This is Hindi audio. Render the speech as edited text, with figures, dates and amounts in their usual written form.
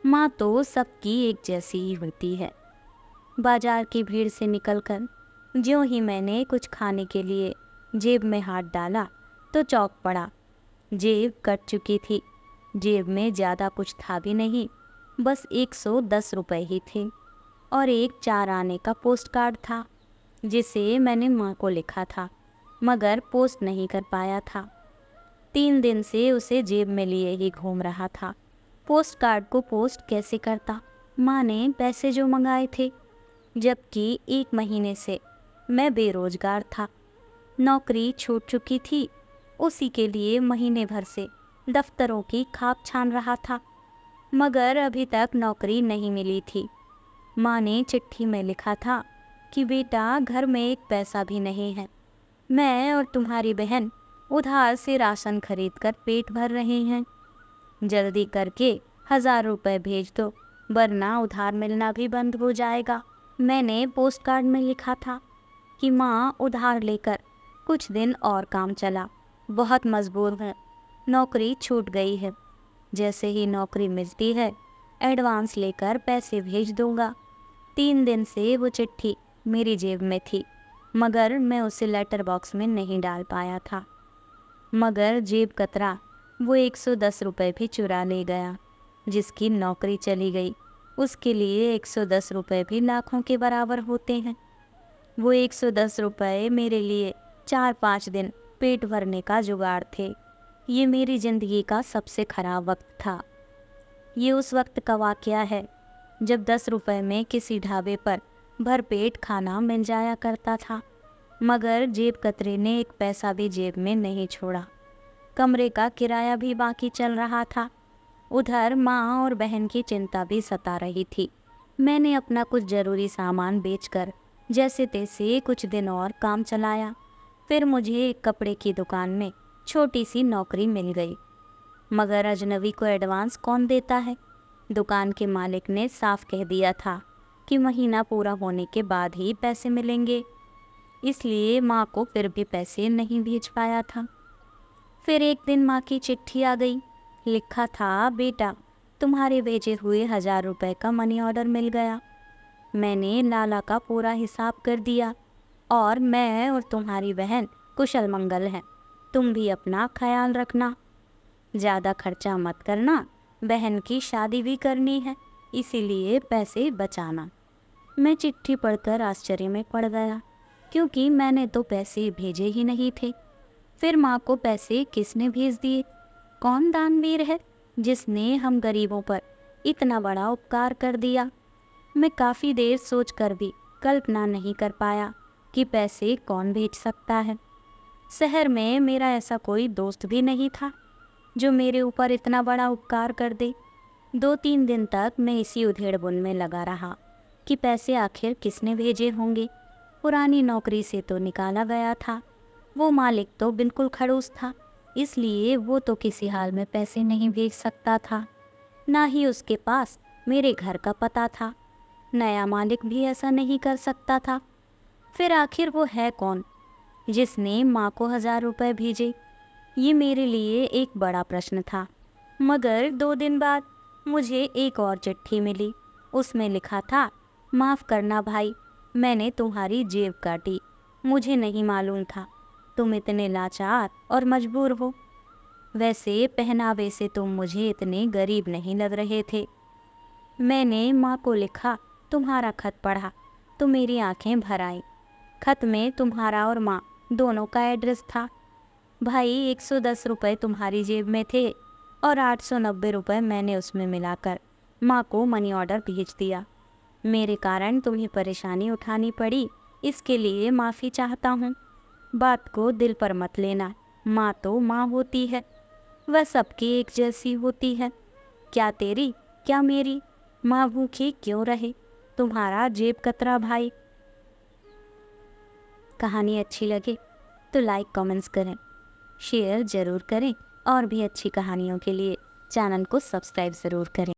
माँ तो सबकी एक जैसी ही होती है। बाजार की भीड़ से निकलकर ज्यों ही मैंने कुछ खाने के लिए जेब में हाथ डाला तो चौंक पड़ा। जेब कट चुकी थी। जेब में ज़्यादा कुछ था भी नहीं, बस 110 रुपए ही थे और एक 4 आने का पोस्ट कार्ड था जिसे मैंने माँ को लिखा था मगर पोस्ट नहीं कर पाया था। 3 दिन से उसे जेब में लिए ही घूम रहा था। पोस्ट कार्ड को पोस्ट कैसे करता? माँ ने पैसे जो मंगाए थे, जबकि 1 महीने से मैं बेरोजगार था। नौकरी छूट चुकी थी, उसी के लिए महीने भर से दफ्तरों की खाप छान रहा था मगर अभी तक नौकरी नहीं मिली थी। माँ ने चिट्ठी में लिखा था कि बेटा, घर में एक पैसा भी नहीं है। मैं और तुम्हारी बहन उधार से राशन खरीदकर पेट भर रहे हैं। जल्दी करके 1000 रुपए भेज दो, वरना उधार मिलना भी बंद हो जाएगा। मैंने पोस्ट कार्ड में लिखा था कि माँ, उधार लेकर कुछ दिन और काम चला, बहुत मजबूर हूँ, नौकरी छूट गई है। जैसे ही नौकरी मिलती है एडवांस लेकर पैसे भेज दूंगा। 3 दिन से वो चिट्ठी मेरी जेब में थी मगर मैं उसे लेटर बॉक्स में नहीं डाल पाया था। मगर जेब कतरा वो 110 रुपए भी चुरा ले गया। जिसकी नौकरी चली गई उसके लिए 110 रुपए भी लाखों के बराबर होते हैं। वो 110 रुपए मेरे लिए 4-5 दिन पेट भरने का जुगाड़ थे। ये मेरी ज़िंदगी का सबसे खराब वक्त था। ये उस वक्त का वाक़या है जब 10 रुपए में किसी ढाबे पर भरपेट खाना मिल जाया करता था मगर जेब कतरे ने एक पैसा भी जेब में नहीं छोड़ा। कमरे का किराया भी बाकी चल रहा था। उधर माँ और बहन की चिंता भी सता रही थी। मैंने अपना कुछ ज़रूरी सामान बेचकर जैसे तैसे कुछ दिन और काम चलाया। फिर मुझे एक कपड़े की दुकान में छोटी सी नौकरी मिल गई। मगर अजनबी को एडवांस कौन देता है? दुकान के मालिक ने साफ कह दिया था कि महीना पूरा होने के बाद ही पैसे मिलेंगे, इसलिए माँ को फिर भी पैसे नहीं भेज पाया था। फिर एक दिन माँ की चिट्ठी आ गई। लिखा था, बेटा, तुम्हारे भेजे हुए 1000 रुपए का मनी ऑर्डर मिल गया। मैंने लाला का पूरा हिसाब कर दिया और मैं और तुम्हारी बहन कुशल मंगल हैं। तुम भी अपना ख्याल रखना, ज़्यादा खर्चा मत करना, बहन की शादी भी करनी है, इसीलिए पैसे बचाना। मैं चिट्ठी पढ़कर आश्चर्य में पड़ गया क्योंकि मैंने तो पैसे भेजे ही नहीं थे। फिर माँ को पैसे किसने भेज दिए? कौन दानवीर है जिसने हम गरीबों पर इतना बड़ा उपकार कर दिया? मैं काफ़ी देर सोचकर भी कल्पना नहीं कर पाया कि पैसे कौन भेज सकता है। शहर में मेरा ऐसा कोई दोस्त भी नहीं था जो मेरे ऊपर इतना बड़ा उपकार कर दे। 2-3 दिन तक मैं इसी उधेड़-बुन में लगा रहा कि पैसे आखिर किसने भेजे होंगे। पुरानी नौकरी से तो निकाला गया था। वो मालिक तो बिल्कुल खड़ूस था, इसलिए वो तो किसी हाल में पैसे नहीं भेज सकता था। ना ही उसके पास मेरे घर का पता था। नया मालिक भी ऐसा नहीं कर सकता था। फिर आखिर वो है कौन जिसने माँ को 1000 रुपए भेजे? ये मेरे लिए एक बड़ा प्रश्न था। मगर 2 दिन बाद मुझे एक और चिट्ठी मिली। उसमें लिखा था, माफ़ करना भाई, मैंने तुम्हारी जेब काटी। मुझे नहीं मालूम था तुम इतने लाचार और मजबूर हो। वैसे पहनावे से तुम मुझे इतने गरीब नहीं लग रहे थे। मैंने माँ को लिखा, तुम्हारा खत पढ़ा तो मेरी आंखें भर आईं। खत में तुम्हारा और माँ दोनों का एड्रेस था। भाई, 110 रुपये तुम्हारी जेब में थे और 890 रुपये मैंने उसमें मिलाकर माँ को मनी ऑर्डर भेज दिया। मेरे कारण तुम्हें परेशानी उठानी पड़ी, इसके लिए माफ़ी चाहता हूँ। बात को दिल पर मत लेना, माँ तो माँ होती है, वह सबकी एक जैसी होती है। क्या तेरी, क्या मेरी माँ भूखी क्यों रहे? तुम्हारा जेब कतरा भाई। कहानी अच्छी लगे तो लाइक कमेंट्स करें, शेयर ज़रूर करें और भी अच्छी कहानियों के लिए चैनल को सब्सक्राइब ज़रूर करें।